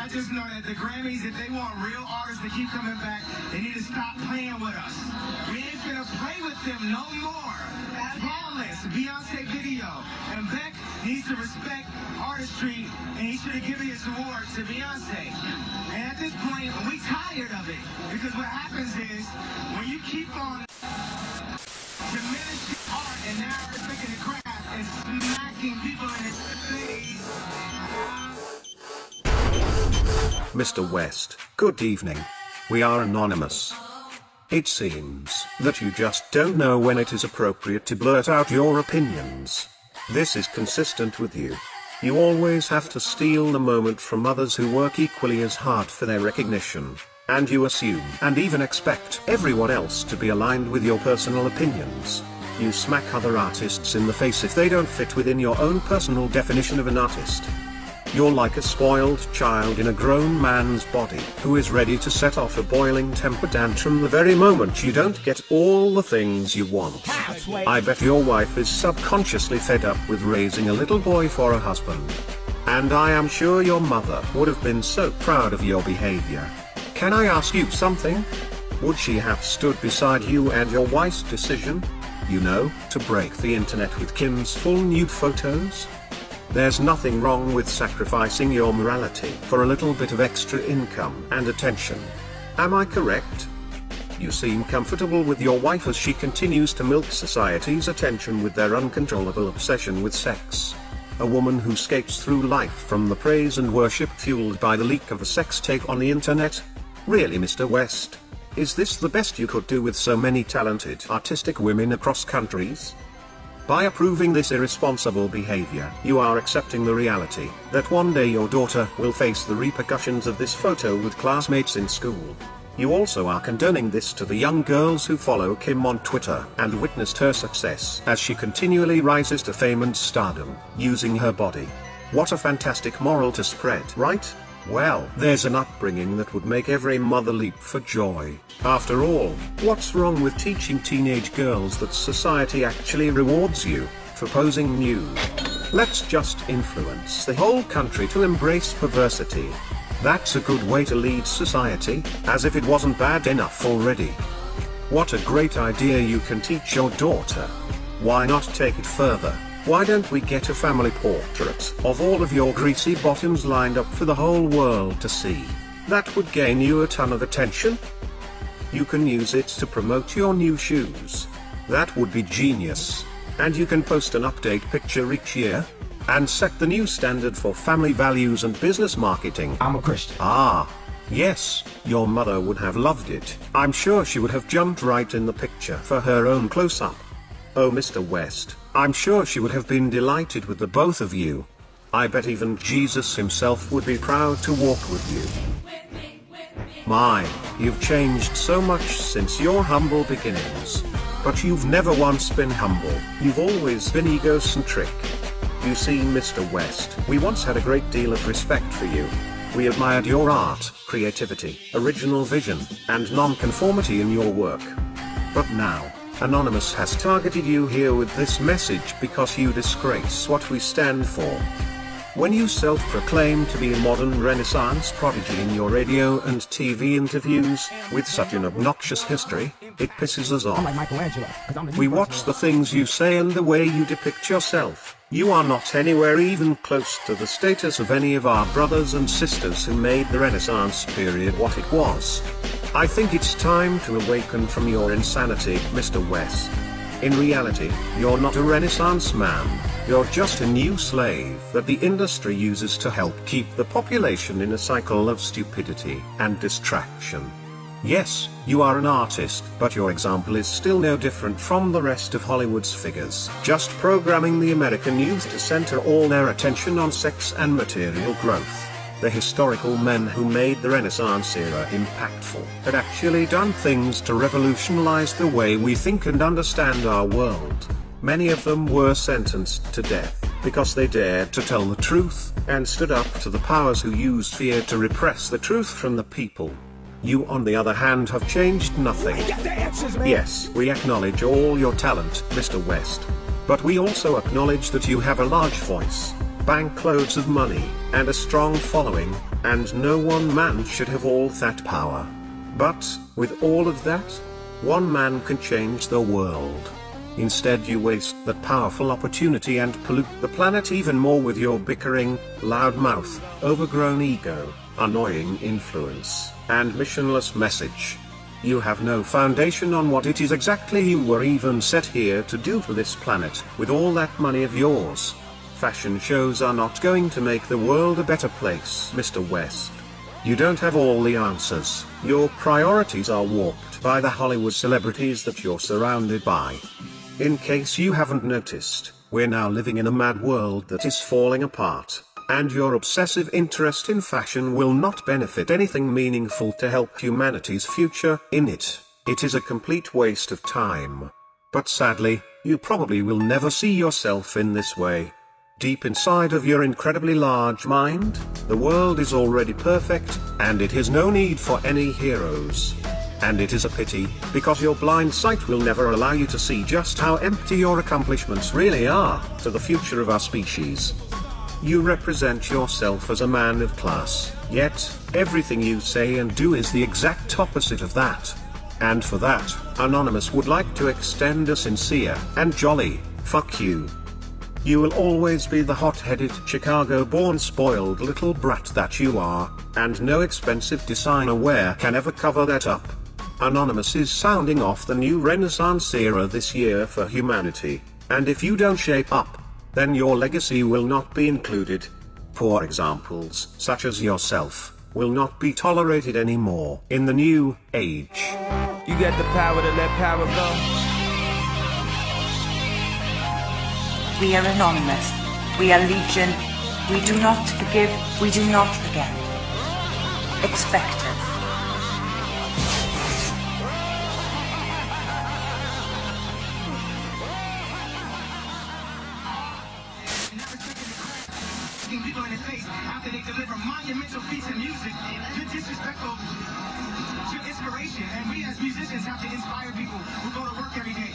I just know that the Grammys, if they want real artists to keep coming back, they need to stop playing with us. We ain't gonna play with them no more. Flawless Beyonce video. And Beck needs to respect artistry, and he should have given his award to Beyonce. And at this point, we tired of it. Because what happens is, when you keep on diminishing art and now respecting the craft and smacking people in the face. Mr. West, good evening. We are anonymous. It seems that you just don't know when it is appropriate to blurt out your opinions. This is consistent with you. You always have to steal the moment from others who work equally as hard for their recognition. And you assume and even expect everyone else to be aligned with your personal opinions. You smack other artists in the face if they don't fit within your own personal definition of an artist. You're like a spoiled child in a grown man's body who is ready to set off a boiling temper tantrum the very moment you don't get all the things you want. I bet your wife is subconsciously fed up with raising a little boy for a husband. And I am sure your mother would have been so proud of your behavior. Can I ask you something? Would she have stood beside you and your wife's decision? You know, to break the internet with Kim's full nude photos? There's nothing wrong with sacrificing your morality for a little bit of extra income and attention. Am I correct? You seem comfortable with your wife as she continues to milk society's attention with their uncontrollable obsession with sex. A woman who skates through life from the praise and worship fueled by the leak of a sex tape on the internet? Really, Mr. West? Is this the best you could do with so many talented artistic women across countries? By approving this irresponsible behavior, you are accepting the reality that one day your daughter will face the repercussions of this photo with classmates in school. You also are condoning this to the young girls who follow Kim on Twitter and witnessed her success as she continually rises to fame and stardom, using her body. What a fantastic moral to spread, right? Well, there's an upbringing that would make every mother leap for joy. After all, what's wrong with teaching teenage girls that society actually rewards you for posing nude? Let's just influence the whole country to embrace perversity. That's a good way to lead society, as if it wasn't bad enough already. What a great idea you can teach your daughter. Why not take it further? Why don't we get a family portrait of all of your greasy bottoms lined up for the whole world to see? That would gain you a ton of attention. You can use it to promote your new shoes. That would be genius. And you can post an update picture each year, and set the new standard for family values and business marketing. I'm a Christian. Ah, yes, your mother would have loved it. I'm sure she would have jumped right in the picture for her own close-up. Oh, Mr. West, I'm sure she would have been delighted with the both of you. I bet even Jesus himself would be proud to walk with you. My, you've changed so much since your humble beginnings. But you've never once been humble, you've always been egocentric. You see, Mr. West, we once had a great deal of respect for you. We admired your art, creativity, original vision, and non-conformity in your work. But now, Anonymous has targeted you here with this message because you disgrace what we stand for. When you self-proclaim to be a modern Renaissance prodigy in your radio and TV interviews, with such an obnoxious history, it pisses us off. I'm like Michelangelo, 'cause I'm the We watch the things you say and the way you depict yourself. You are not anywhere even close to the status of any of our brothers and sisters who made the Renaissance period what it was. I think it's time to awaken from your insanity, Mr. West. In reality, you're not a Renaissance man, you're just a new slave that the industry uses to help keep the population in a cycle of stupidity and distraction. Yes, you are an artist, but your example is still no different from the rest of Hollywood's figures, just programming the American youth to center all their attention on sex and material growth. The historical men who made the Renaissance era impactful had actually done things to revolutionize the way we think and understand our world. Many of them were sentenced to death because they dared to tell the truth and stood up to the powers who used fear to repress the truth from the people. You, on the other hand, have changed nothing. Yes, we acknowledge all your talent, Mr. West. But we also acknowledge that you have a large voice. bankloads of money, and a strong following, and no one man should have all that power. But, with all of that, one man can change the world. Instead you waste that powerful opportunity and pollute the planet even more with your bickering, loudmouth, overgrown ego, annoying influence, and missionless message. You have no foundation on what it is exactly you were even set here to do for this planet, with all that money of yours. Fashion shows are not going to make the world a better place, Mr. West. You don't have all the answers. Your priorities are warped by the Hollywood celebrities that you're surrounded by. In case you haven't noticed, we're now living in a mad world that is falling apart, and your obsessive interest in fashion will not benefit anything meaningful to help humanity's future in it. It is a complete waste of time. But sadly, you probably will never see yourself in this way. Deep inside of your incredibly large mind, the world is already perfect, and it has no need for any heroes. And it is a pity, because your blind sight will never allow you to see just how empty your accomplishments really are to the future of our species. You represent yourself as a man of class, yet, everything you say and do is the exact opposite of that. And for that, Anonymous would like to extend a sincere and jolly fuck you. You will always be the hot-headed, Chicago-born spoiled little brat that you are, and no expensive designer wear can ever cover that up. Anonymous is sounding off the new Renaissance era this year for humanity, and if you don't shape up, then your legacy will not be included. Poor examples, such as yourself, will not be tolerated anymore in the new age. You got the power to let power go. We are anonymous. We are legion. We do not forgive. We do not forget. Expect us. People in the face after they deliver monumental feats of music. You're disrespectful to inspiration, and we as musicians have to inspire people who go to work every day.